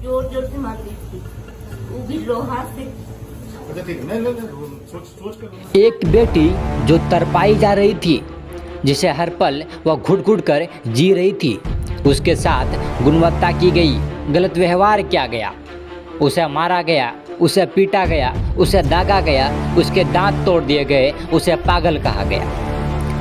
जोर जोर से मारती थी, वो भी लोहा से। अच्छा ठीक है, नहीं सोच कर। एक बेटी जो तरपाई जा रही थी, जिसे हर पल वह घुट घुट कर जी रही थी, उसके साथ गुणवत्ता की गई, गलत व्यवहार किया गया, उसे मारा गया, उसे पीटा गया, उसे दागा गया, उसके दांत तोड़ दिए गए, उसे पागल कहा गया।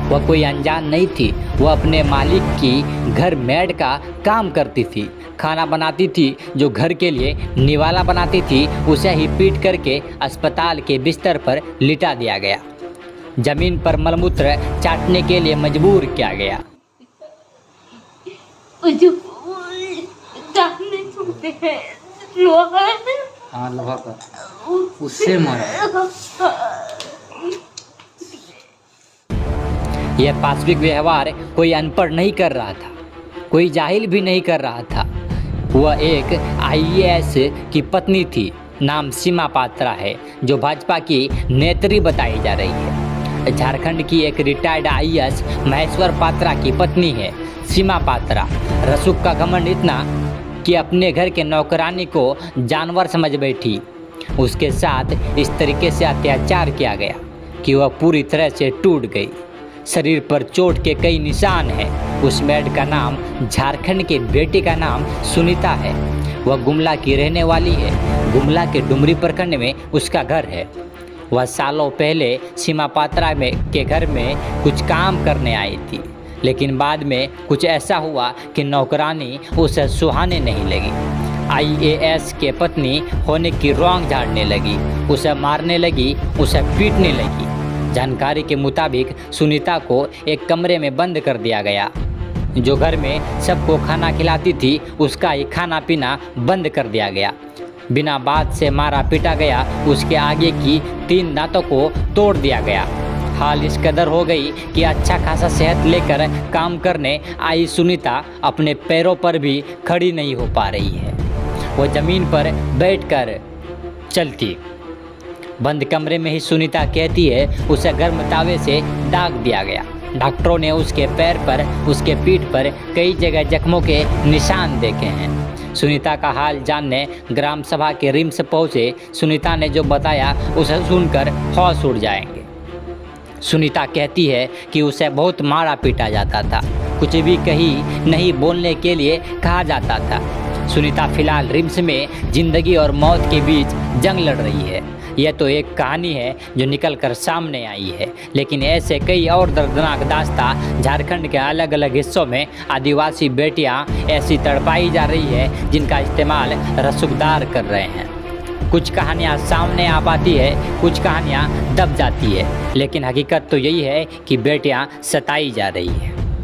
वह कोई अनजान नहीं थी, वह अपने मालिक की घर मेड का काम करती थी, खाना बनाती थी, जो घर के लिए निवाला बनाती थी, उसे ही पीट करके अस्पताल के बिस्तर पर लिटा दिया गया। जमीन पर मलमूत्र चाटने के लिए मजबूर किया गया। हाँ, लोहा का उससे मारा। यह पाशविक व्यवहार कोई अनपढ़ नहीं कर रहा था, कोई जाहिल भी नहीं कर रहा था। वह एक IAS की पत्नी थी, नाम सीमा पात्रा है, जो भाजपा की नेत्री बताई जा रही है। झारखंड की एक रिटायर्ड IAS महेश्वर पात्रा की पत्नी है सीमा पात्रा। रसूख का घमंड इतना कि अपने घर के नौकरानी को जानवर समझ बैठी। उसके साथ इस तरीके से अत्याचार किया गया कि वह पूरी तरह से टूट गई। शरीर पर चोट के कई निशान हैं। उस मेड का नाम, झारखंड के बेटी का नाम सुनीता है। वह गुमला की रहने वाली है। गुमला के डुमरी प्रखंड में उसका घर है। वह सालों पहले सीमा पात्रा के घर में कुछ काम करने आई थी, लेकिन बाद में कुछ ऐसा हुआ कि नौकरानी उसे सुहाने नहीं लगी। IAS के पत्नी होने की रौंग झाड़ने लगी, उसे मारने लगी, उसे पीटने लगी। जानकारी के मुताबिक सुनीता को एक कमरे में बंद कर दिया गया। जो घर में सबको खाना खिलाती थी, उसका ही खाना पीना बंद कर दिया गया। बिना बात से मारा पीटा गया। उसके आगे की 3 दांतों को तोड़ दिया गया। हाल इस कदर हो गई कि अच्छा खासा सेहत लेकर काम करने आई सुनीता अपने पैरों पर भी खड़ी नहीं हो पा रही है। वो ज़मीन पर बैठकर चलती। बंद कमरे में ही सुनीता कहती है उसे गर्म तावे से दाग दिया गया। डॉक्टरों ने उसके पैर पर, उसके पीठ पर कई जगह जख्मों के निशान देखे हैं। सुनीता का हाल जानने ग्राम सभा के रिम्स पहुँचे। सुनीता ने जो बताया उसे सुनकर होश उड़ जाएंगे। सुनीता कहती है कि उसे बहुत मारा पीटा जाता था, कुछ भी कहीं नहीं बोलने के लिए कहा जाता था। सुनीता फिलहाल रिम्स में जिंदगी और मौत के बीच जंग लड़ रही है। यह तो एक कहानी है जो निकल कर सामने आई है, लेकिन ऐसे कई और दर्दनाक दास्तां झारखंड के अलग अलग हिस्सों में आदिवासी बेटियां ऐसी तड़पाई जा रही है जिनका इस्तेमाल रसूखदार कर रहे हैं। कुछ कहानियाँ सामने आ पाती है, कुछ कहानियाँ दब जाती है, लेकिन हकीकत तो यही है कि बेटियाँ सताई जा रही है।